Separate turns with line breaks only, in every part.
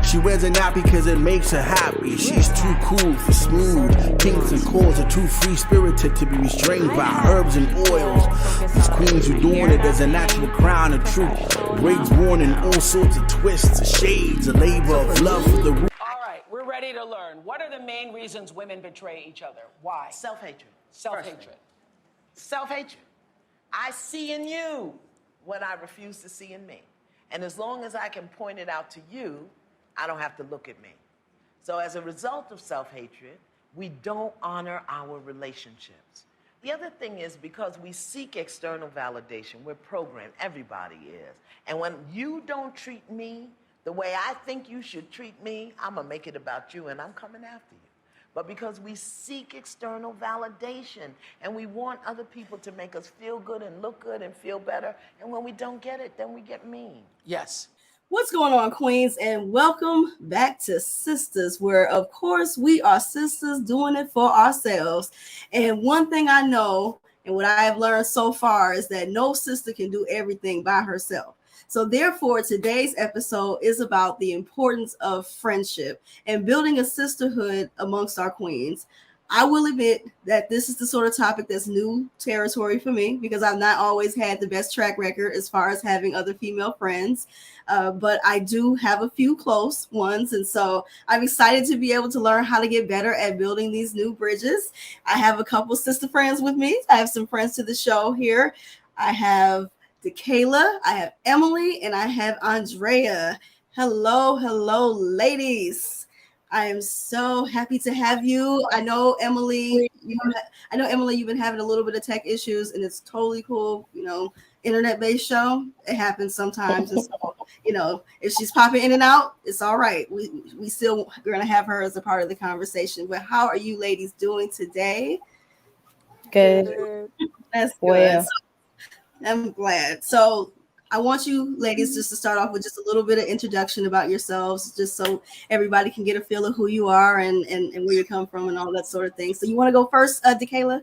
She wears a nappy because it makes her happy. She's too cool for smooth kinks and calls. Are too free-spirited to be restrained by herbs and oils. These queens who doing it as a natural crown of truth. Braids worn in all sorts of twists, shades, a labor of love for the root.
All right, we're ready to learn. What are the main reasons women betray each other? Why?
Self-hatred.
Self-hatred.
Self-hatred. I see in you what I refuse to see in me. And as long as I can point it out to you, I don't have to look at me. So as a result of self-hatred, we don't honor our relationships. The other thing is, because we seek external validation, we're programmed, everybody is. And when you don't treat me the way I think you should treat me, I'm gonna make it about you and I'm coming after you. But because we seek external validation and we want other people to make us feel good and look good and feel better, and when we don't get it, then we get mean.
Yes.
What's going on, Queens? And welcome back to Sistas, where, of course, we are sisters doing it for ourselves. And one thing I know, and what I have learned so far, is that no sister can do everything by herself. So therefore, today's episode is about the importance of friendship and building a sisterhood amongst our queens. I will admit that this is the sort of topic that's new territory for me, because I've not always had the best track record as far as having other female friends, but I do have a few close ones. And so I'm excited to be able to learn how to get better at building these new bridges. I have a couple sister friends with me. I have some friends to the show here. I have Dakaila, I have Emily, and I have Andrea. Hello, ladies. I am so happy to have you. I know, Emily, you've been having a little bit of tech issues, and it's totally cool. You know, internet-based show, it happens sometimes. And so, you know, if she's popping in and out, it's all right. We still going to have her as a part of the conversation. But how are you ladies doing today?
Good.
That's good.
Well.
I'm glad. So I want you ladies just to start off with just a little bit of introduction about yourselves, just so everybody can get a feel of who you are and where you come from and all that sort of thing. So you want to go first, Dakaila?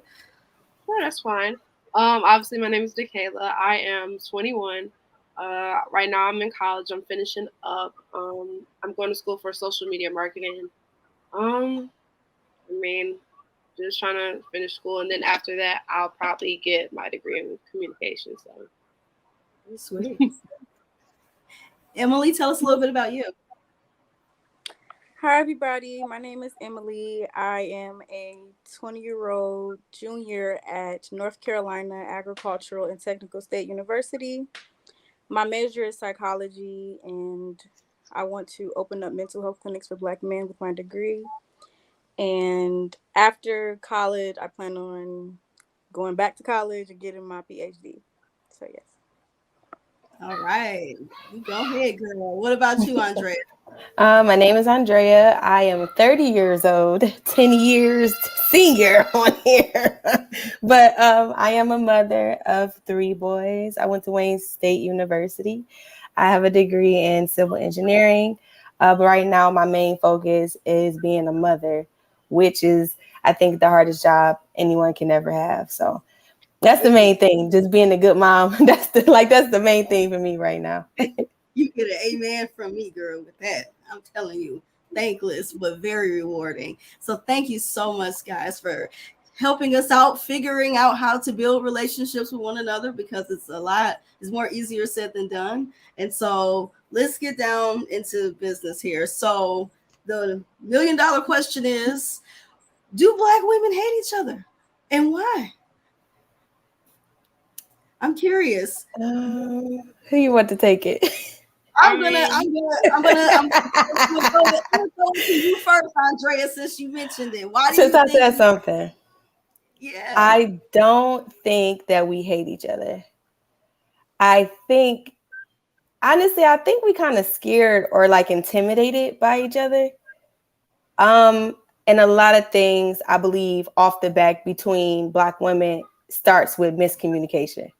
Sure, that's fine. Obviously, my name is Dakaila. I am 21. Right now, I'm in college. I'm finishing up. I'm going to school for social media marketing. Just trying to finish school, and then after that, I'll probably get my degree in communication. So,
sweet. Emily, tell us a little bit about you.
Hi, everybody. My name is Emily. I am a 20-year-old junior at North Carolina Agricultural and Technical State University. My major is psychology, and I want to open up mental health clinics for Black men with my degree. And after college, I plan on going back to college and getting my PhD. So, yes.
All right. You go ahead, girl. What about you, Andrea?
My name is Andrea. I am 30 years old, 10 years senior on here. But I am a mother of 3 boys. I went to Wayne State University. I have a degree in civil engineering. But right now, my main focus is being a mother, which is, I think, the hardest job anyone can ever have. So that's the main thing, just being a good mom. That's the main thing for me right now.
You get an amen from me, girl, with that. I'm telling you, thankless, but very rewarding. So thank you so much, guys, for helping us out, figuring out how to build relationships with one another, because it's more easier said than done. And so let's get down into business here. So the $1 million question is, do Black women hate each other, and why? I'm curious.
Who you want to take it?
I'm gonna go to you first, Andrea, since you mentioned it. Why do you think?
Since I said something.
Yeah.
I don't think that we hate each other. I think we kind of scared or like intimidated by each other. And a lot of things, I believe, off the back between Black women starts with miscommunication.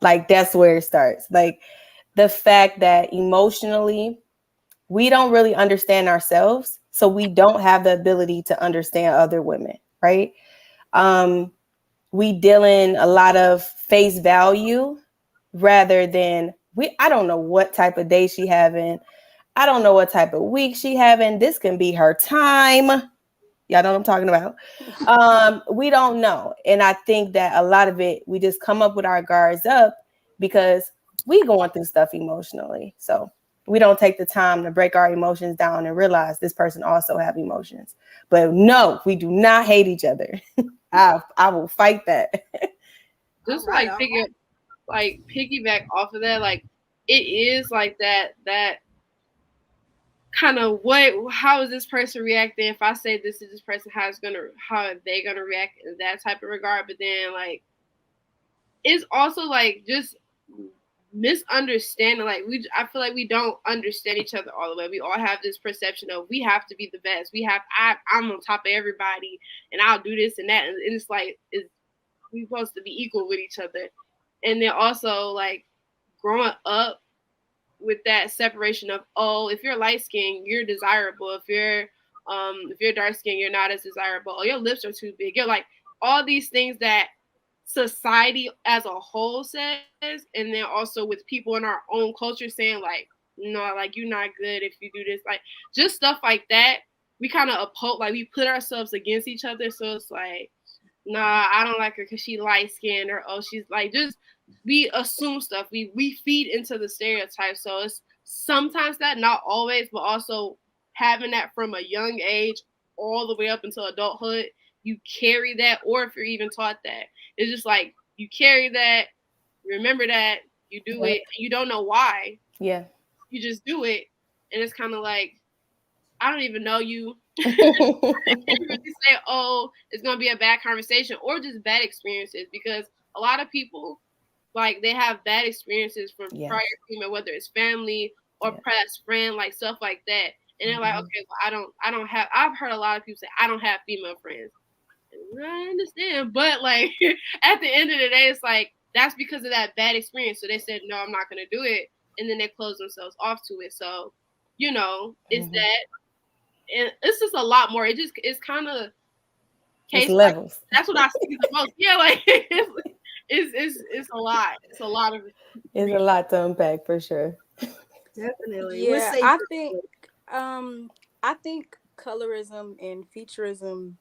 Like, that's where it starts. Like, the fact that emotionally, we don't really understand ourselves. So we don't have the ability to understand other women, right? We deal in a lot of face value rather than I don't know what type of day she having. I don't know what type of week she having. This can be her time. Y'all know what I'm talking about. We don't know. And I think that a lot of it, we just come up with our guards up because we going through stuff emotionally. So we don't take the time to break our emotions down and realize this person also have emotions. But no, we do not hate each other. I will fight that.
Just
All right,
like piggyback off of that, like it is like that kind of how is this person reacting if I say this to this person, how are they gonna react in that type of regard. But then like it's also like just misunderstanding. Like I feel like we don't understand each other all the way. We all have this perception of we have to be the best. I'm on top of everybody and I'll do this and that, and it's like we're supposed to be equal with each other. And then also like growing up with that separation of, oh, if you're light skinned, you're desirable. If you're dark skinned, you're not as desirable. Oh, your lips are too big. You're like all these things that society as a whole says, and then also with people in our own culture saying like, no, like you're not good if you do this, like just stuff like that. We kind of oppose, like we put ourselves against each other. So it's like, nah, I don't like her because she light skinned, or oh, she's like just. We assume stuff. We feed into the stereotypes. So it's sometimes that, not always, but also having that from a young age all the way up until adulthood. You carry that, or if you're even taught that, it's just like you carry that, remember that, you do it, you don't know why.
Yeah.
You just do it, and it's kind of like, I don't even know you. You really say, oh, it's gonna be a bad conversation or just bad experiences, because a lot of people, like, they have bad experiences from prior female, whether it's family or past friend, like stuff like that. And they're like, okay, well, I've heard a lot of people say, I don't have female friends. And I understand. But like at the end of the day, it's like, that's because of that bad experience. So they said, no, I'm not going to do it. And then they close themselves off to it. So, it's that. And it's just a lot more. It's kind of case levels. Like, that's what I see the most. Yeah, like it's a lot. It's a lot of it.
It's a lot to unpack for sure.
Definitely.
Yeah, I think colorism and featureism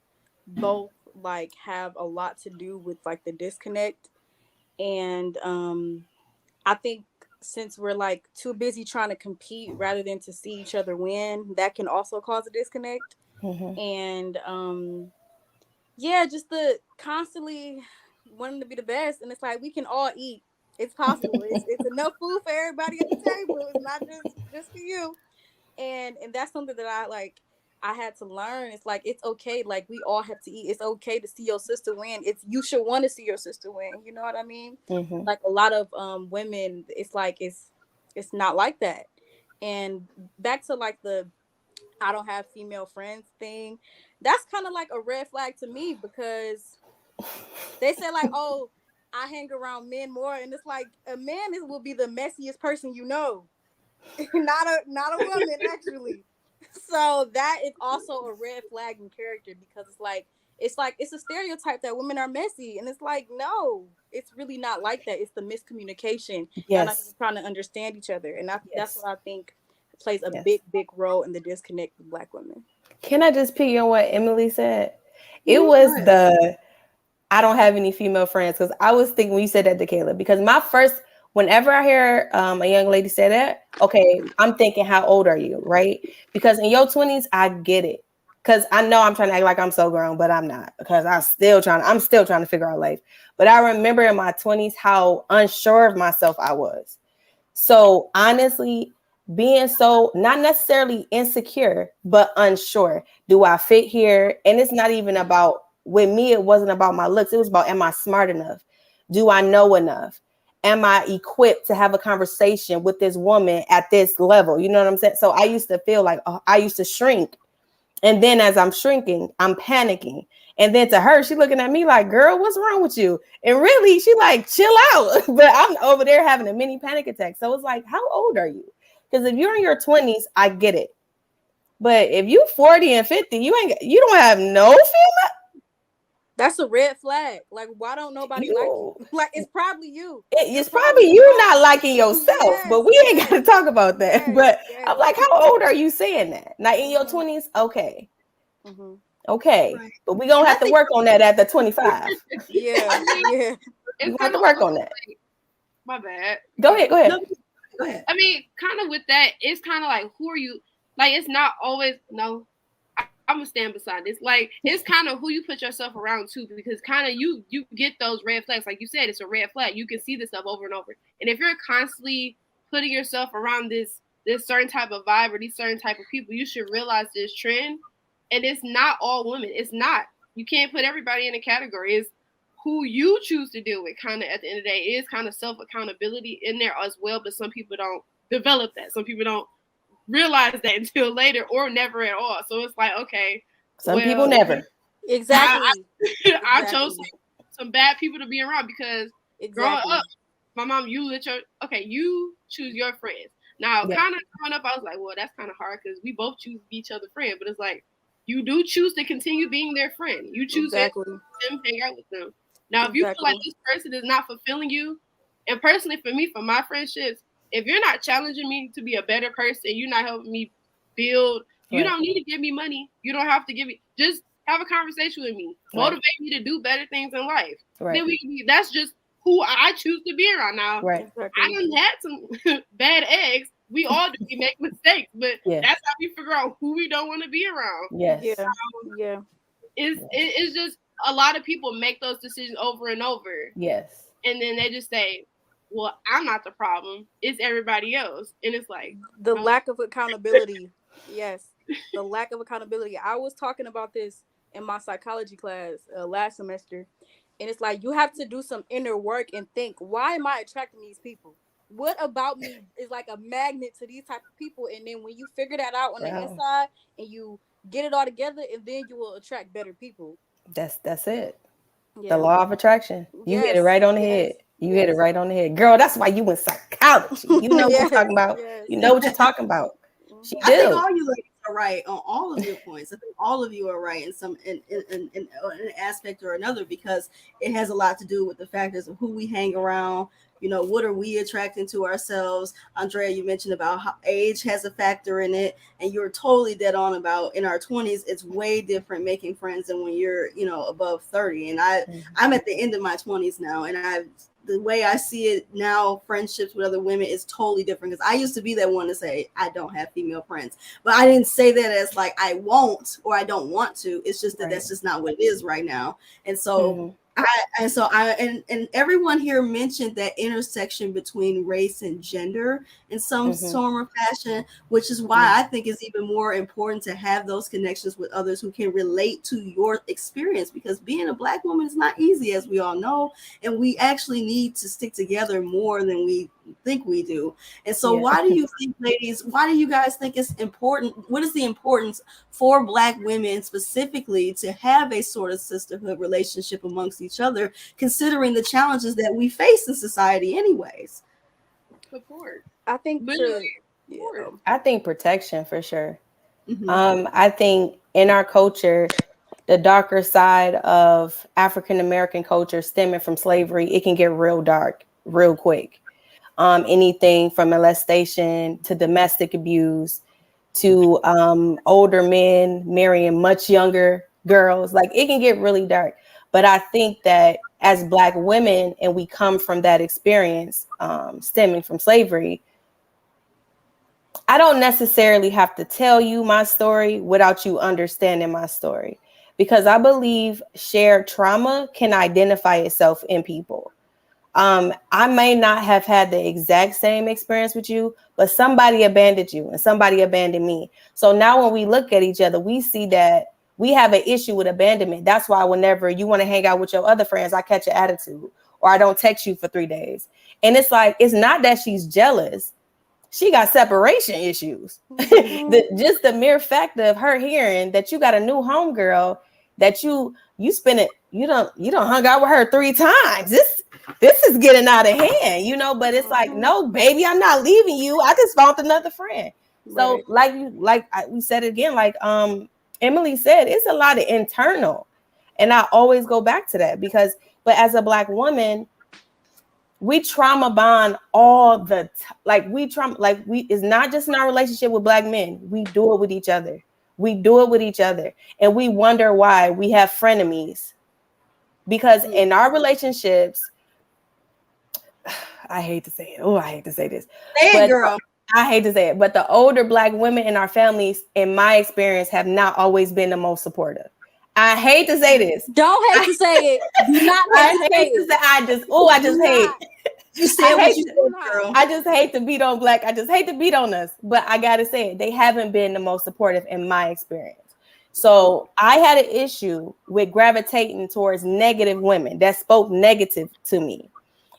both like have a lot to do with like the disconnect. And I think since we're like too busy trying to compete rather than to see each other win, that can also cause a disconnect. And just the constantly wanting to be the best, and it's like we can all eat. It's possible. It's enough food for everybody at the table. It's not just for you. And that's something that I had to learn. It's like, it's okay. Like, we all have to eat. It's okay to see your sister win. You should want to see your sister win. You know what I mean? Like a lot of women, it's like it's not like that. And back to like the I don't have female friends thing. That's kind of like a red flag to me, because they say like, oh, I hang around men more, and it's like a man will be the messiest person you know, not a woman actually. So that is also a red flag in character, because it's a stereotype that women are messy, and it's like, no, it's really not like that. It's the miscommunication. Yes, not just trying to understand each other, and that's what I think plays a big role in the disconnect with Black women.
Can I just pick on what Emily said? It was the I don't have any female friends, because I was thinking when you said that, Dakaila, because whenever I hear a young lady say that, okay, I'm thinking, how old are you, right? Because in your 20s, I get it. Because I know I'm trying to act like I'm so grown, but I'm not, because I'm still trying to figure out life. But I remember in my 20s how unsure of myself I was. So honestly, being so not necessarily insecure, but unsure. Do I fit here? And it's not even about, with me, it wasn't about my looks. It was about, am I smart enough? Do I know enough? Am I equipped to have a conversation with this woman at this level? You know what I'm saying? So I used to feel like, I used to shrink. And then as I'm shrinking, I'm panicking. And then to her, she looking at me like, girl, what's wrong with you? And really, she like, chill out. But I'm over there having a mini panic attack. So it's like, how old are you? Because if you're in your 20s, I get it. But if you 40 and 50, you don't have no female.
That's a red flag. Like, why don't nobody like you? Like, it's probably you.
It's probably you not liking yourself,
Yes,
but we ain't got to talk about that.
yes,
But
yes.
I'm like, how old are you saying that? Now in your 20s? Okay.
Mhm.
Okay.
Right.
But we're going to have to work on that after 25.
Yeah, yeah.
We're going to have to work on that.
My bad.
Go ahead.
Go ahead.
I mean, kind of with that, it's kind of like, who are you? Like, it's not always, no, I'm going to stand beside this. Like, it's kind of who you put yourself around too, because kind of you get those red flags. Like you said, it's a red flag. You can see this stuff over and over. And if you're constantly putting yourself around this certain type of vibe or these certain type of people, you should realize this trend. And it's not all women. It's not. You can't put everybody in a category. It's who you choose to deal with. Kind of at the end of the day, it is kind of self-accountability in there as well. But some people don't develop that. Some people don't realize that until later or never at all. So it's like, okay,
Some people never.
Exactly.
I chose some bad people to be around because growing up, my mom, you choose your friends. Now, kind of growing up, I was like, well, that's kind of hard because we both choose to be each other's friend. But it's like, you do choose to continue being their friend. You choose to them, hang out with them. Now, if you feel like this person is not fulfilling you, and personally for me, for my friendships, if you're not challenging me to be a better person, you're not helping me build, you don't need to give me money. You don't have to give me, just have a conversation with me. Motivate me to do better things in life. Then that's just who I choose to be around. Now, I done had some bad eggs. We all do. We make mistakes, but that's how we figure out who we don't want to be around.
Yes.
Yeah.
It's just a lot of people make those decisions over and over.
Yes.
And then they just say, well, I'm not the problem. It's everybody else. And it's like
the lack of accountability. Yes. The lack of accountability. I was talking about this in my psychology class last semester. And it's like, you have to do some inner work and think, why am I attracting these people? What about me is like a magnet to these type of people? And then when you figure that out on the inside and you get it all together, and then you will attract better people.
That's it.
Yeah.
The law of attraction. You hit it right on the head. You hit it right on the head. Girl, that's why you in psychology. You know what you're talking about. You know what you're talking about. She
I think all you ladies are right on all of your points. I think all of you are right in some in an aspect or another, because it has a lot to do with the factors of who we hang around. You know, what are we attracting to ourselves? Andrea, you mentioned about how age has a factor in it, and you're totally dead on about in our 20s, it's way different making friends than when you're, you know, above 30. And I'm at the end of my 20s now, and the way I see it now, friendships with other women is totally different, because I used to be that one to say I don't have female friends, but I didn't say that as like I won't or I don't want to. It's just that that's just not what it is right now. And so and everyone here mentioned that intersection between race and gender in some form or fashion, which is why I think it's even more important to have those connections with others who can relate to your experience, because being a Black woman is not easy, as we all know, and we actually need to stick together more than we think we do. And so why do you think, ladies, why do you guys think it's important? What is the importance for Black women specifically to have a sort of sisterhood relationship amongst each other, considering the challenges that we face in society anyways?
Support.
I think
I think protection for sure. I think in our culture, the darker side of African American culture stemming from slavery, it can get real dark real quick. Anything from molestation to domestic abuse to older men marrying much younger girls. Like, it can get really dark. But I think that as Black women, and we come from that experience stemming from slavery, I don't necessarily have to tell you my story without you understanding my story, because I believe shared trauma can identify itself in people. I may not have had the exact same experience with you, but somebody abandoned you and somebody abandoned me. So now when we look at each other, we see that we have an issue with abandonment. That's why whenever you want to hang out with your other friends, I catch an attitude, or I don't text you for 3 days. And it's like, it's not that she's jealous. She got separation issues. Just the mere fact of her hearing that you got a new homegirl, that you spend it, you don't hung out with her 3 times. This is getting out of hand, you know. But it's like, no, baby, I'm not leaving you. I just found another friend. So we said it again, like Emily said, it's a lot of internal. And I always go back to that but as a Black woman, we trauma bond all the it's not just in our relationship with Black men. We do it with each other. And we wonder why we have frenemies, because in our relationships, I hate to say it. Oh, I hate to say this.
Hey, girl.
I hate to say it, but the older Black women in our families, in my experience, have not always been the most supportive. I hate to say this.
Don't hate to say it. Do not hate to say it.
I just hate.
You said what you said, girl.
I just hate to beat on Black. I just hate to beat on us. But I gotta say it. They haven't been the most supportive in my experience. So I had an issue with gravitating towards negative women that spoke negative to me,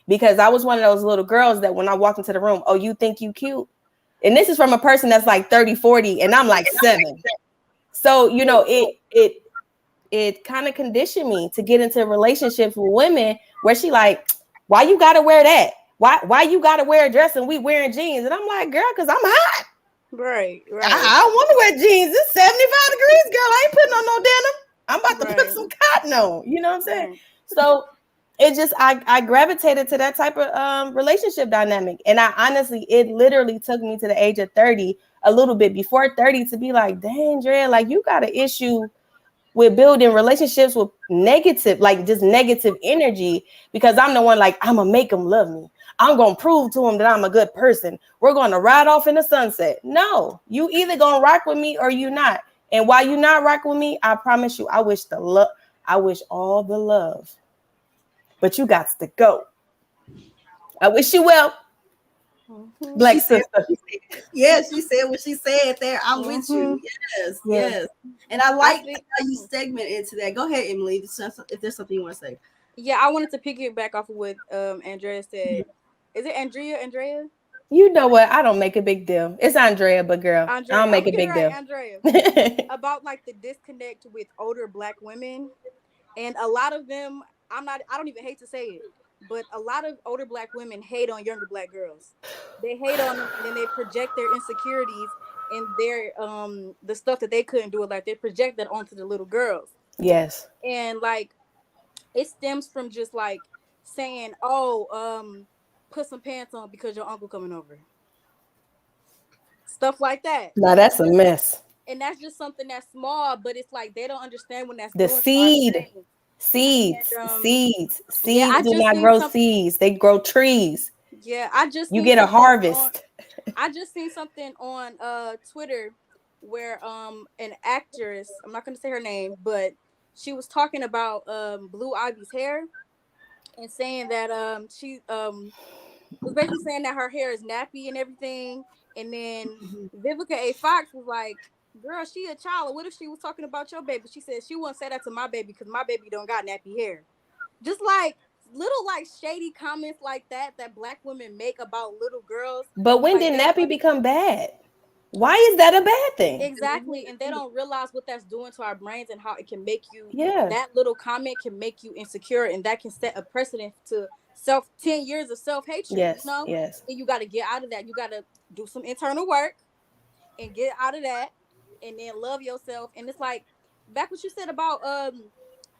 because I was one of those little girls that when I walked into the room, oh, you think you cute? And this is from a person that's like 30, 40, and I'm like 7. So, you know, it kind of conditioned me to get into relationships with women where she like, why you gotta wear that? Why you gotta wear a dress and we wearing jeans? And I'm like, girl, because I'm hot.
Right.
I don't want to wear jeans. It's 75 degrees, girl. I ain't putting on no denim. I'm about to put some cotton on. You know what I'm saying?
Right.
So it just, I gravitated to that type of relationship dynamic. And I honestly, it literally took me to the age of 30, a little bit before 30, to be like, dang, Drea, like you got an issue with building relationships with negative, like just negative energy, because I'm the one like, I'm gonna make them love me. I'm gonna prove to them that I'm a good person. We're gonna ride off in the sunset. No, you either gonna rock with me or you not. And while you not rock with me, I promise you, I wish all the love. But you got to go. I wish you well. Black sister.
Yes, she said what she said there. I'm with you. Yes. And I like how you segment into that. Go ahead, Emily, if there's something you want to say.
Yeah, I wanted to piggyback off of what Andrea said. Is it Andrea?
You know what? I don't make a big deal. It's Andrea, but girl,
Andrea.
I don't make a big deal.
Andrea. About like the disconnect with older Black women. And a lot of them, I don't even hate to say it, but a lot of older Black women hate on younger Black girls. They hate on them, and then they project their insecurities and their the stuff that they couldn't do. Like they project that onto the little girls.
Yes.
And like it stems from just like saying, oh, put some pants on because your uncle coming over. Stuff like that.
Now that's a mess.
And that's just something that's small, but it's like they don't understand when that's
the seed. Seeds do not grow seeds. They grow trees.
Yeah, you
get a harvest.
I just seen something on Twitter where an actress, I'm not going to say her name, but she was talking about Blue Ivy's hair and saying that she was basically saying that her hair is nappy and everything. And then Vivica A. Fox was like, girl, she a child. What if she was talking about your baby? She said she wouldn't say that to my baby because my baby don't got nappy hair. Just like little like shady comments like that Black women make about little girls.
But when did nappy become bad? Why is that a bad thing?
Exactly. And they don't realize what that's doing to our brains and how it can make you, that little comment can make you insecure, and that can set a precedent to 10 years of self-hatred.
Yes,
you know?
yes.
And you got to get out of that. You got to do some internal work and get out of that. And then love yourself. And it's like back what you said about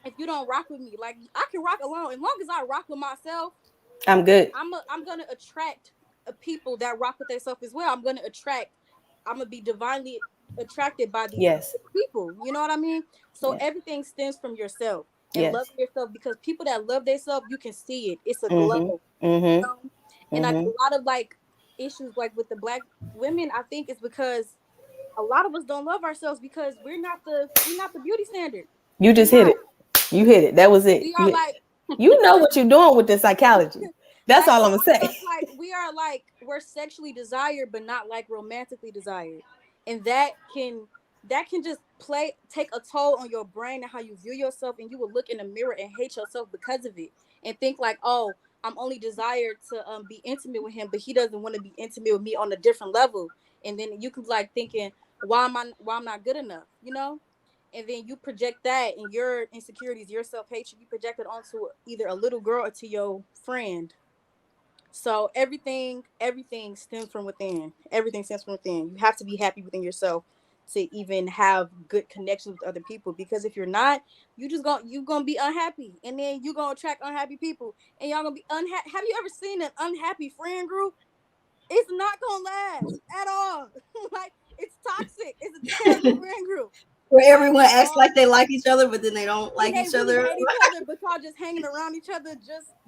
if you don't rock with me, like I can rock alone. As long as I rock with myself,
I'm good.
I'm gonna attract people that rock with themselves as well. I'm gonna be divinely attracted by these people. You know what I mean? So everything stems from yourself and love yourself, because people that love themselves, you can see it. It's a glow. You know? And like a lot of like issues like with the Black women, I think it's because a lot of us don't love ourselves because we're not the beauty standard.
You just hit it. You hit it. That was it.
We are like,
you know what you're doing with the psychology. That's all I'm gonna say.
Like we're sexually desired, but not like romantically desired, and that can just take a toll on your brain and how you view yourself, and you will look in the mirror and hate yourself because of it, and think like, oh, I'm only desired to be intimate with him, but he doesn't want to be intimate with me on a different level, and then you could like thinking, why am I not good enough, you know? And then you project that and your insecurities, your self-hatred, you project it onto either a little girl or to your friend. So everything stems from within. Everything stems from within. You have to be happy within yourself to even have good connections with other people. Because if you're not, you're gonna be unhappy, and then you're gonna attract unhappy people, and y'all gonna be unhappy. Have you ever seen an unhappy friend group? It's not gonna last at all. Like, it's toxic. It's a terrible friend group.
Where everyone acts like they like each other, but then they don't like
They
each
really
other.
hate each other, but y'all just hanging around each other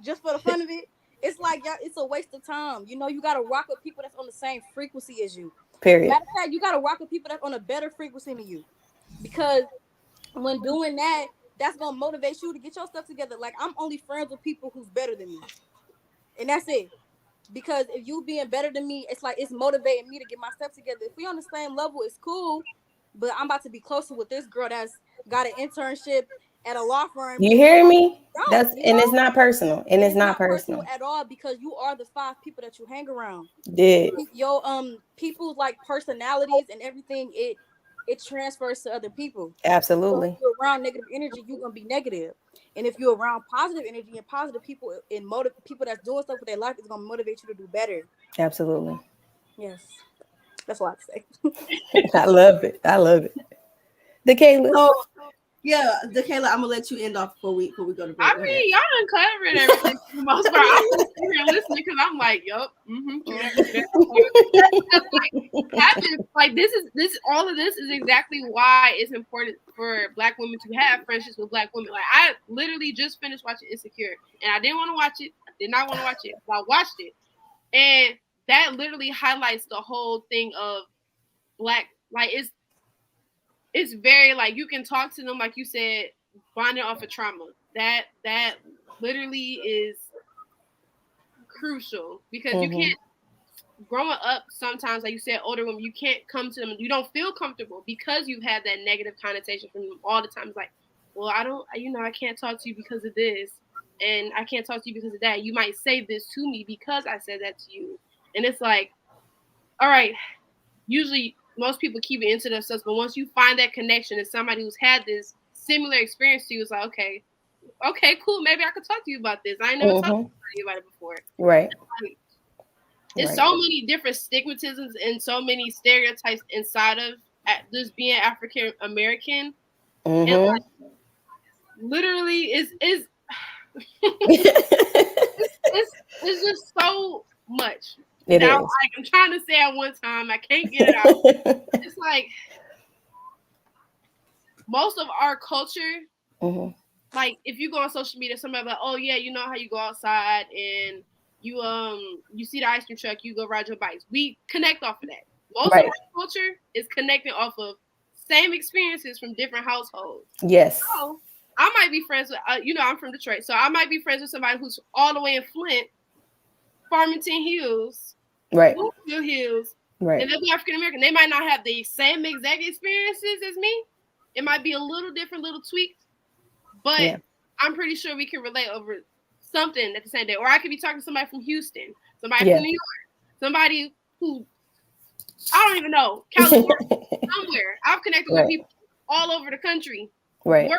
just for the fun of it. It's like, y'all, it's a waste of time. You know, you gotta rock with people that's on the same frequency as you.
Period.
Matter of fact, you gotta rock with people that's on a better frequency than you, because when doing that, that's gonna motivate you to get your stuff together. Like, I'm only friends with people who's better than me, and that's it. Because if you being better than me, it's like it's motivating me to get my stuff together. If we on the same level, it's cool. But I'm about to be closer with this girl that's got an internship at a law firm.
You hear me?
Don't,
And it's not personal. And it's not personal
at all, because you are the 5 people that you hang around.
Yeah.
Your people's like personalities and everything, it transfers to other people.
Absolutely.
So if you're around negative energy, you're gonna be negative. And if you're around positive energy and positive people and people that's doing stuff with their life, it's gonna motivate you to do better.
Absolutely.
Yes. That's all I have to say.
I love it. I love it. Dakaila.
So, yeah, Dakaila, I'm gonna let you end off before we go to break.
I mean, y'all uncovered everything for the most part. I'm just sitting here listening because I'm like, yup, like this all of this is exactly why it's important for Black women to have friendships with Black women. Like, I literally just finished watching Insecure, and I didn't want to watch it. I did not want to watch it, but I watched it, and that literally highlights the whole thing of Black. Like, it's very, like, you can talk to them, like you said, bonding off of trauma. That literally is crucial, because you can't, growing up sometimes, like you said, older women, you can't come to them, you don't feel comfortable because you've had that negative connotation from them all the time. It's like, well, I can't talk to you because of this, and I can't talk to you because of that. You might say this to me because I said that to you. And it's like, all right, usually most people keep it into themselves, but once you find that connection and somebody who's had this similar experience to you, it's like, okay, cool, maybe I could talk to you about this. I ain't never talked to you about it before.
Right.
There's so many different stigmatisms and so many stereotypes inside of just being African American. And like, literally is it's just so much.
It
now,
is.
like, I'm trying to say at one time, I can't get it out. It's like most of our culture, like, if you go on social media, somebody like, oh yeah, you know how you go outside and you see the ice cream truck, you go ride your bikes. We connect off of that. Most of our culture is connecting off of same experiences from different households.
Yes.
So I might be friends with, I'm from Detroit, so I might be friends with somebody who's all the way in Flint, Farmington Hills, Bluefield Hills, and they'll be African American. They might not have the same exact experiences as me. It might be a little different, little tweaked, but I'm pretty sure we can relate over something at the same day. Or I could be talking to somebody from Houston, somebody from New York, somebody who, I don't even know, California, somewhere. I've connected with people all over the country, world,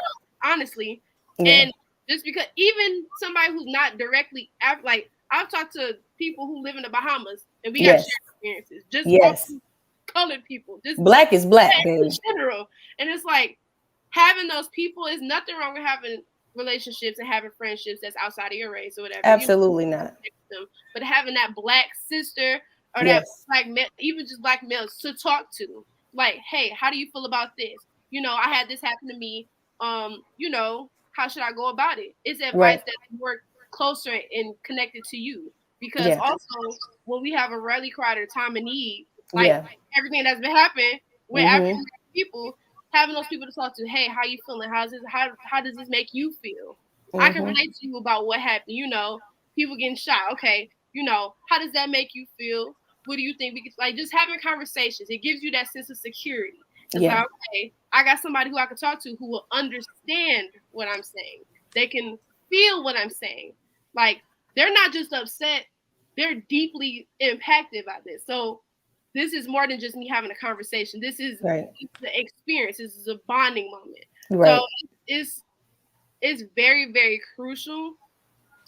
honestly. And just because, even somebody who's not directly, like, I've talked to people who live in the Bahamas, and we got shared experiences. Just colored people. Just
Black is black, baby.
In general. And it's like, having those people, is nothing wrong with having relationships and having friendships that's outside of your race or whatever.
Absolutely not.
But having that Black sister or that Black male, even just Black males to talk to, like, hey, how do you feel about this? I had this happen to me. How should I go about it? It's advice that work closer and connected to you, because also when we have a rally cry at a time of need, like everything that's been happening with African people, having those people to talk to, hey, how you feeling? How does this make you feel? I can relate to you about what happened. People getting shot. Okay, how does that make you feel? What do you think? Because, like, just having conversations, it gives you that sense of security. It's like, okay, I got somebody who I can talk to who will understand what I'm saying. They can feel what I'm saying. Like, they're not just upset, they're deeply impacted by this. So this is more than just me having a conversation. This is the experience. This is a bonding moment. So it's very, very crucial.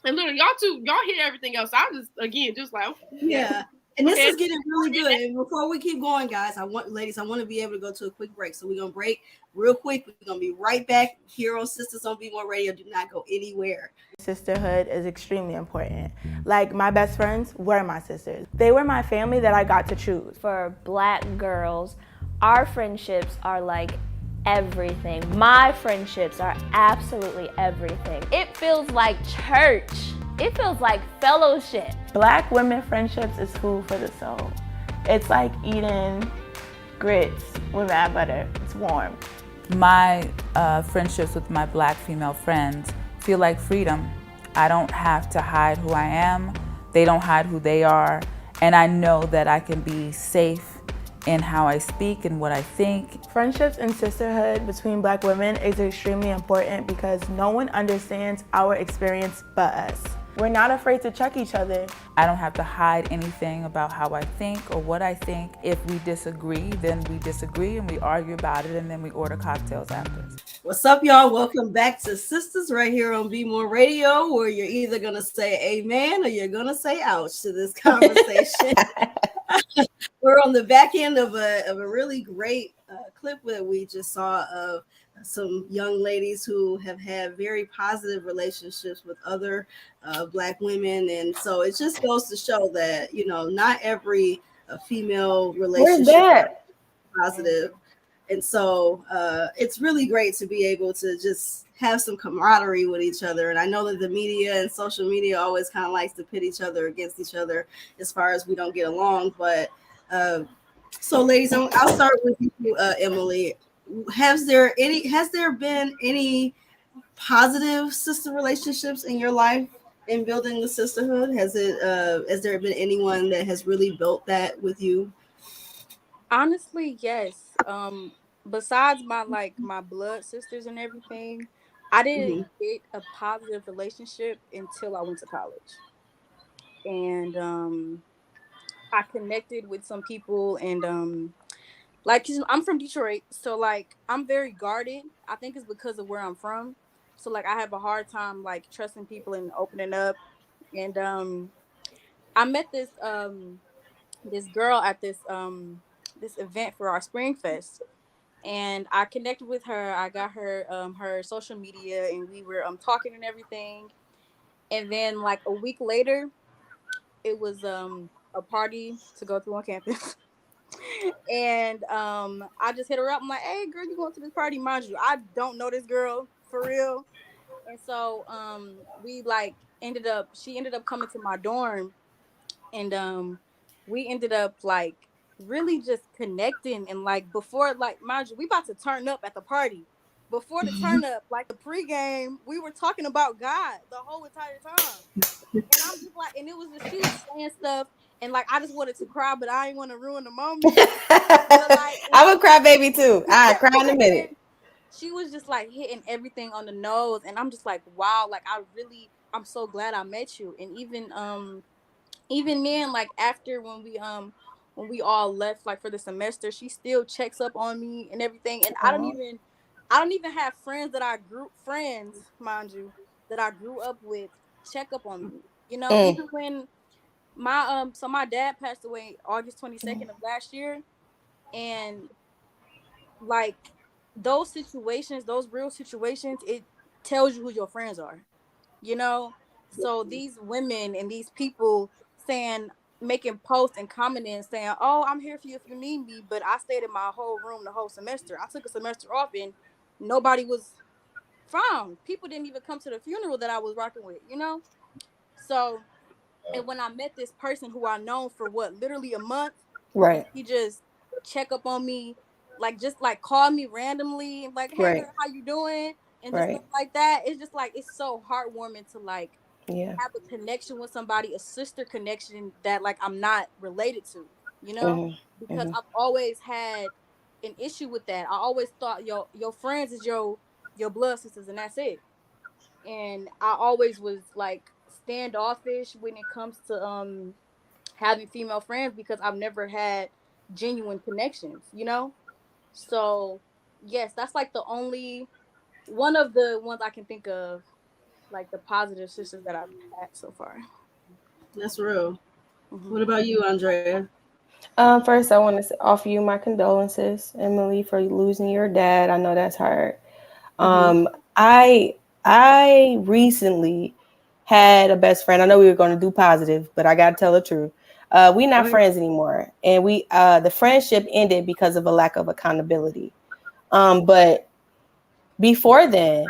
And literally, y'all hit everything else. I just, again, just like,
And this is getting really good. And before we keep going, guys, I want to be able to go to a quick break. So we're gonna break real quick. We're gonna be right back here on Sisters on Be More Radio. Do not go anywhere.
Sisterhood is extremely important. Like, my best friends were my sisters. They were my family that I got to choose.
For Black girls, our friendships are like everything. My friendships are absolutely everything. It feels like church. It feels like fellowship.
Black women friendships is food for the soul. It's like eating grits with mad butter. It's warm.
My friendships with my Black female friends feel like freedom. I don't have to hide who I am. They don't hide who they are. And I know that I can be safe in how I speak and what I think.
Friendships and sisterhood between Black women is extremely important because no one understands our experience but us. We're not afraid to check each other.
I don't have to hide anything about how I think or what I think. If we disagree, then we disagree and we argue about it, and then we order cocktails after.
What's up, y'all? Welcome back to Sisters right here on Be More Radio, where you're either gonna say amen or you're gonna say ouch to this conversation. We're on the back end of a really great clip that we just saw of some young ladies who have had very positive relationships with other Black women. And so it just goes to show that, you know, not every female relationship is positive. And so it's really great to be able to just have some camaraderie with each other. And I know that the media and social media always kind of likes to pit each other against each other as far as we don't get along. But so ladies, I'll start with you, Emily. Has there been any positive sister relationships in your life in building the sisterhood? Has there been anyone that has really built that with you?
Honestly, yes. Besides my blood sisters and everything, I didn't get a positive relationship until I went to college. And I connected with some people, and like, 'cause I'm from Detroit, so like I'm very guarded. I think it's because of where I'm from. So like I have a hard time like trusting people and opening up. And I met this girl at this event for our Spring Fest, and I connected with her. I got her her social media, and we were talking and everything. And then like a week later, it was a party to go to on campus. And I just hit her up. I'm like, hey girl, you going to this party? Mind you, I don't know this girl for real. And so she ended up coming to my dorm, and we ended up like really just connecting. And like before, like, mind you, we about to turn up at the party. Before the turn up, like the pregame, we were talking about God the whole entire time. And I'm just like, and it was just, she was saying stuff, and like I just wanted to cry, but I didn't want to ruin the moment. But, like,
I'm a cry baby too. I cry in a minute.
She was just like hitting everything on the nose, and I'm just like, wow, like I'm so glad I met you. And even then, like after when we all left like for the semester, she still checks up on me and everything. And I don't even have friends that mind you, that I grew up with check up on me. You know, even when my dad passed away August 22nd of last year, and like those real situations, it tells you who your friends are, you know. So these women and these people making posts and commenting saying, oh, I'm here for you if you need me, but I stayed in my whole room the whole semester. I took a semester off and nobody was found. People didn't even come to the funeral that I was rocking with, you know. So, and when I met this person who I known for literally a month,
right,
he just check up on me, like just like call me randomly, like, hey, girl, how you doing, and just stuff like that. It's just like, it's so heartwarming to like have a connection with somebody, a sister connection that like I'm not related to, you know, because I've always had an issue with that. I always thought your friends is your blood sisters, and that's it. And I always was like standoffish when it comes to having female friends, because I've never had genuine connections, you know. So yes, that's like the only one of the ones I can think of, like the positive sisters that I've had so far.
That's real. What about you, Andrea?
First, I want to offer you my condolences, Emily, for losing your dad. I know that's hard.
Mm-hmm.
I I recently had a best friend. I know we were going to do positive, but I got to tell the truth. We not
Okay.
friends anymore, and we the friendship ended because of a lack of accountability. But before then,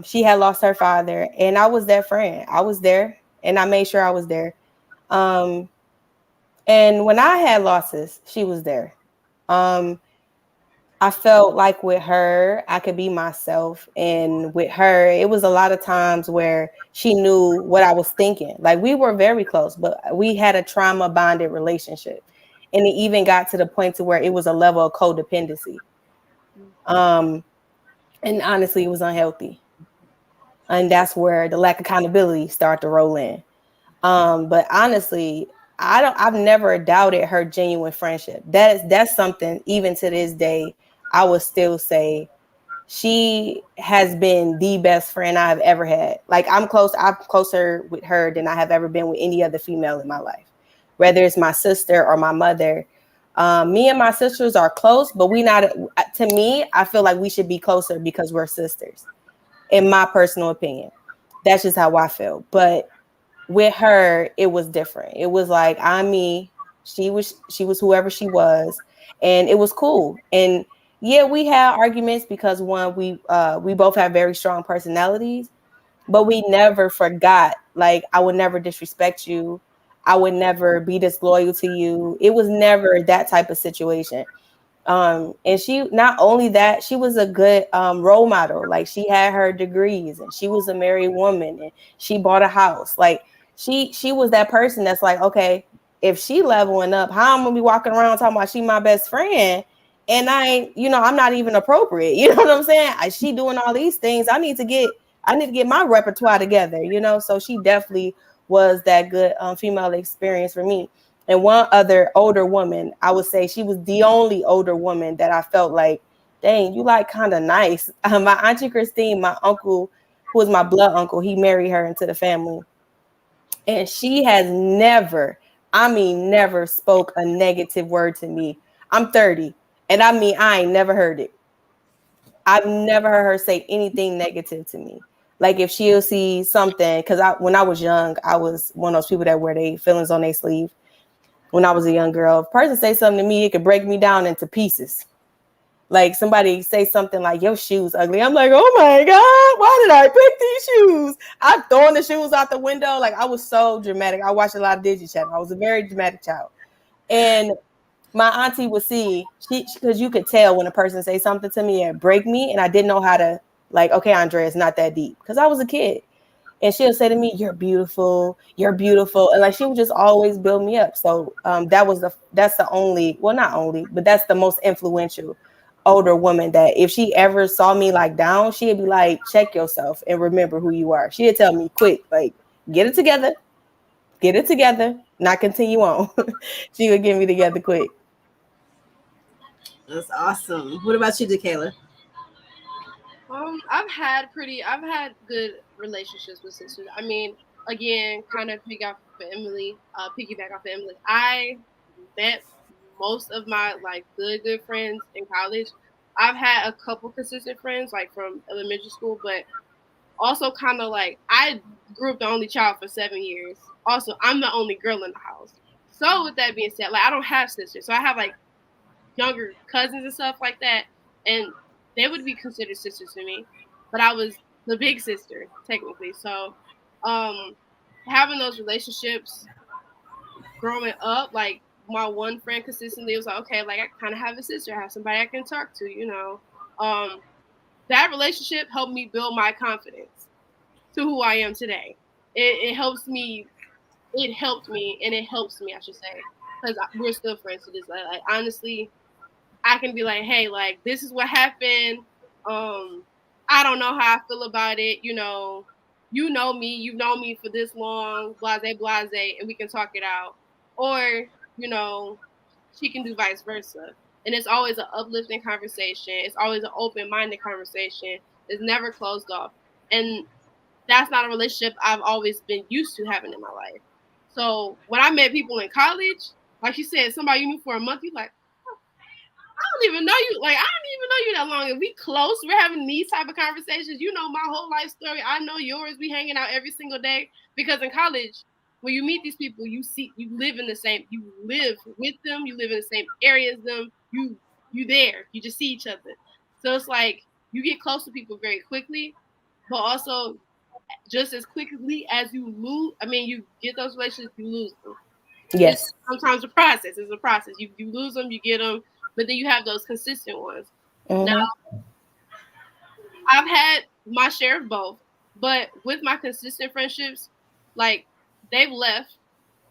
she had lost her father, and I was that friend. I was there, and I made sure I was there. Um, and when I had losses, she was there. Um, I felt like with her, I could be myself. And with her, it was a lot of times where she knew what I was thinking. Like we were very close, but we had a trauma bonded relationship. And it even got to the point to where it was a level of codependency. Um, and honestly, it was unhealthy. And that's where the lack of accountability started to roll in. But honestly, I've never doubted her genuine friendship. That's something even to this day, I would still say she has been the best friend I've ever had. Like I'm closer with her than I have ever been with any other female in my life, whether it's my sister or my mother. Me and my sisters are close, but we not. To me, I feel like we should be closer because we're sisters. In my personal opinion, that's just how I feel. But with her, it was different. It was like I'm me. She was whoever she was, and it was cool. And yeah, we had arguments because one, we both have very strong personalities, but we never forgot. Like I would never disrespect you. I would never be disloyal to you. It was never that type of situation. And she, not only that, she was a good role model. Like she had her degrees and she was a married woman and she bought a house. Like she was that person that's like, okay, if she leveling up, how I'm gonna be walking around talking about she my best friend and I'm not even appropriate. You know what I'm saying? She doing all these things. I need to get my repertoire together, So she definitely was that good female experience for me. And one other older woman, I would say she was the only older woman that I felt like, dang, you like kind of nice. My auntie Christine, my uncle, who was my blood uncle, he married her into the family. And she has never, I mean, never spoke a negative word to me. I'm 30. And I mean, I ain't never heard it. I've never heard her say anything negative to me. Like if she'll see something, because when I was young, I was one of those people that wear their feelings on their sleeve. When I was a young girl, if a person say something to me, it could break me down into pieces. Like somebody say something like your shoes ugly. I'm like, oh my God, why did I pick these shoes? I'm throwing the shoes out the window. Like I was so dramatic. I watched a lot of Digi Channel. I was a very dramatic child. And my auntie would see, because you could tell when a person say something to me and break me, and I didn't know how to, like, okay, Andrea, it's not that deep. Because I was a kid. And she'll say to me, you're beautiful, and like she would just always build me up. So that's the only, well, not only, but that's the most influential older woman that if she ever saw me like down, she'd be like, check yourself and remember who you are. She'd tell me quick, like, get it together, not continue on. She would get me together quick.
That's awesome. What about you, Dakaila?
I've had good relationships with sisters. I mean, again, kind of piggyback off of Emily. I met most of my like good friends in college. I've had a couple consistent friends like from elementary school, but also kind of like I grew up the only child for 7 years. Also, I'm the only girl in the house. So with that being said, like I don't have sisters, so I have like younger cousins and stuff like that, and they would be considered sisters to me. But I was the big sister technically, so having those relationships growing up, like my one friend consistently was like, okay, like I kind of have a sister, I have somebody I can talk to. That relationship helped me build my confidence to who I am today. It helps me. It helped me, and it helps me, I should say, because we're still friends to this. Like honestly, I can be like, hey, like this is what happened. I don't know how I feel about it. You know me, you've known me for this long, blase, and we can talk it out. Or, she can do vice versa. And it's always an uplifting conversation. It's always an open-minded conversation. It's never closed off. And that's not a relationship I've always been used to having in my life. So when I met people in college, like you said, somebody you knew for a month, you like, I don't even know you. Like, I don't even know you that long. And we close. We're having these type of conversations. You know my whole life story. I know yours. We hanging out every single day. Because in college, when you meet these people, you live with them. You live in the same area as them. You there. You just see each other. So it's like you get close to people very quickly, but also just as quickly as you get those relationships, you lose them.
Yes.
It's sometimes a process. It's a process. You lose them, you get them, but then you have those consistent ones. Now, I've had my share of both, but with my consistent friendships, like they've left,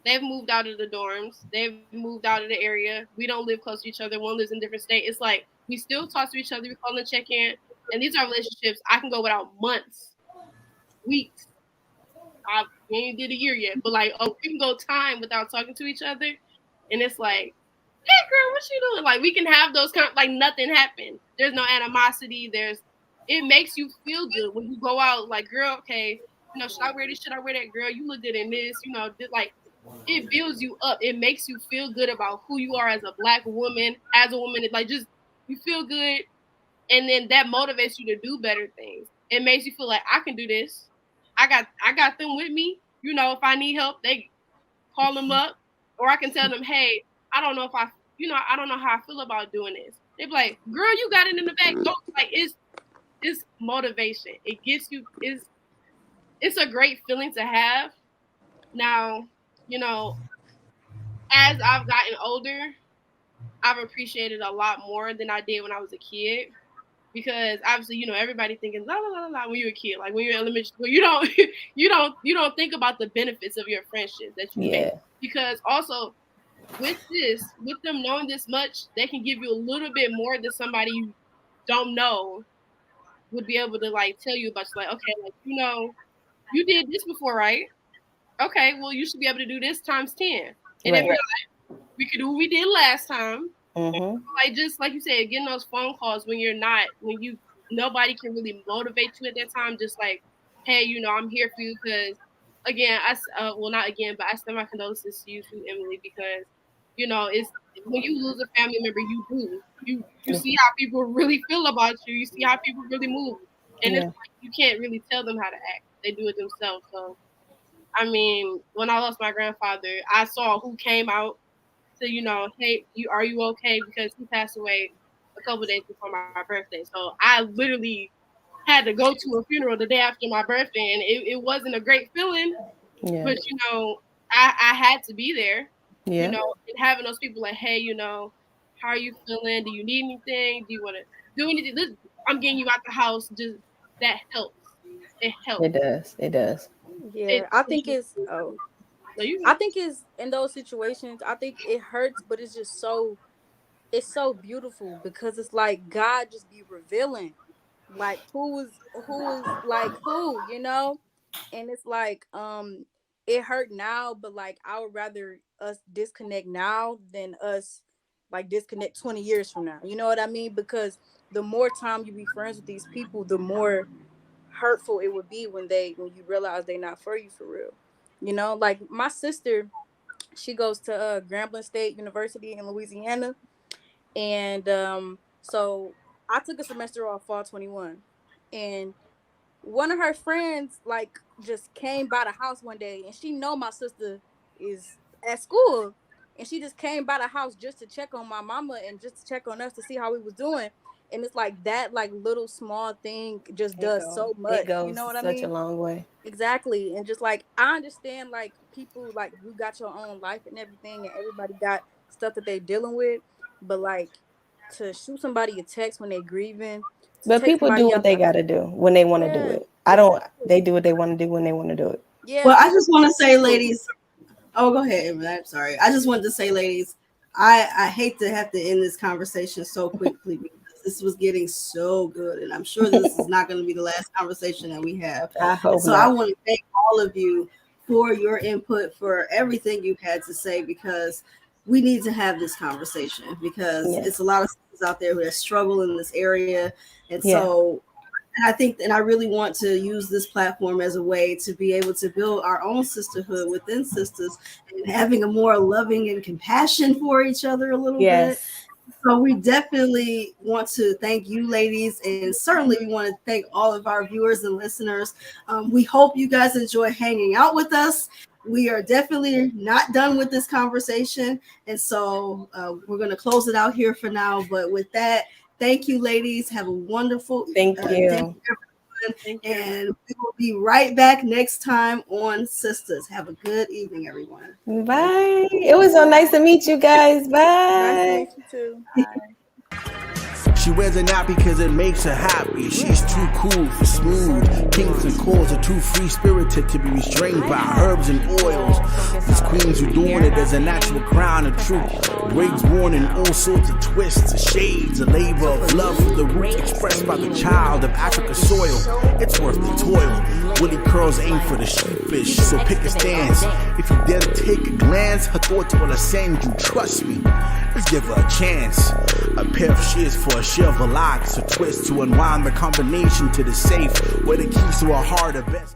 they've moved out of the dorms, they've moved out of the area. We don't live close to each other. One lives in a different state. It's like we still talk to each other. We call and check in, and these are relationships I can go without months, weeks. We ain't did a year yet, but like, we can go time without talking to each other, and it's like, hey girl, what you doing? Like we can have those kind of, like nothing happened. There's no animosity. It makes you feel good when you go out. Like, girl, okay, should I wear this? Should I wear that? Girl, you look good in this. Like it builds you up. It makes you feel good about who you are as a Black woman. As a woman, like just you feel good, and then that motivates you to do better things. It makes you feel like I can do this. I got them with me. If I need help, they call them up, or I can tell them, hey, I don't know how I feel about doing this. They be like, girl, you got it in the back. Go. Like it's motivation. It gets you. It's a great feeling to have. Now, as I've gotten older, I've appreciated a lot more than I did when I was a kid. Because obviously, everybody thinking la la la la when you're a kid. Like when you're in elementary school, you don't think about the benefits of your friendship that you make. Because also with them knowing this much, they can give you a little bit more than somebody you don't know would be able to like tell you about. Like, okay, like you did this before, right? Okay, well you should be able to do this times 10. And then we could do what we did last time. Like just like you said, getting those phone calls when nobody can really motivate you at that time. Just like, hey, I'm here for you because again, not again, but I send my condolences to you too, Emily, because it's when you lose a family member, you see how people really feel about you. You see how people really move, and it's like you can't really tell them how to act. They do it themselves. So, I mean, when I lost my grandfather, I saw who came out to, hey, are you okay? Because he passed away a couple days before my birthday. So I literally had to go to a funeral the day after my birthday, and it wasn't a great feeling. Yeah. But I had to be there. Yeah. And having those people like, hey, how are you feeling? Do you need anything? Do you want to do anything? I'm getting you out the house. Just that helps. It helps.
It does.
Yeah, I think it's in those situations, I think it hurts, but it's just it's so beautiful because it's like God just be revealing like who is like who, and it's like it hurt now, but like I would rather us disconnect now than us like disconnect 20 years from now. You know what I mean? Because the more time you be friends with these people, the more hurtful it would be when you realize they're not for you for real. Like my sister, she goes to Grambling State University in Louisiana, and so I took a semester off fall 21, and one of her friends like just came by the house one day, and she know my sister is at school, and she just came by the house just to check on my mama and just to check on us to see how we was doing. And it's like that, like little small thing just does so much.
It goes
you know what I
such
mean?
a long way.
Exactly. And just like I understand, like people, like you got your own life and everything, and everybody got stuff that they dealing with. But like to shoot somebody a text when they grieving.
But people do what they gotta do when they want to do it. They do what they want to do when they want to do it.
Yeah. Well, I just want to say, ladies. Oh, go ahead, Emily. I'm sorry. I just wanted to say, ladies, I hate to have to end this conversation so quickly because this was getting so good, and I'm sure this is not going to be the last conversation that we have. I hope so. I want to thank all of you for your input, for everything you've had to say, because we need to have this conversation because it's a lot of sisters out there who struggle in this area, and so And I think, and I really want to use this platform as a way to be able to build our own sisterhood within sisters and having a more loving and compassion for each other a little bit. So we definitely want to thank you ladies, and certainly we want to thank all of our viewers and listeners. We hope you guys enjoy hanging out with us. We are definitely not done with this conversation, and so we're going to close it out here for now. But with that, thank you ladies. Have a wonderful
Thank you.
Thank you, everyone. And we will be right back next time on Sisters. Have a good evening, everyone.
Bye. It was so nice to meet you guys. Bye.
Nice to meet you too. Bye.
She wears it not because it makes her happy. She's too cool for smooth. Kinks and calls are too free-spirited to be restrained by herbs and oils. These queens who doing it as a natural crown of truth. Wigs worn in all sorts of twists, of shades, a labor of love for the roots expressed by the child of Africa's soil. It's worth the toil. Willie curls aim for the sheepfish, so pick a stance. If you dare to take a glance, her thoughts will ascend you. Trust me. Let's give her a chance. A pair of shears for a shovel locks, a twist to unwind the combination to the safe, where the keys to her heart are best.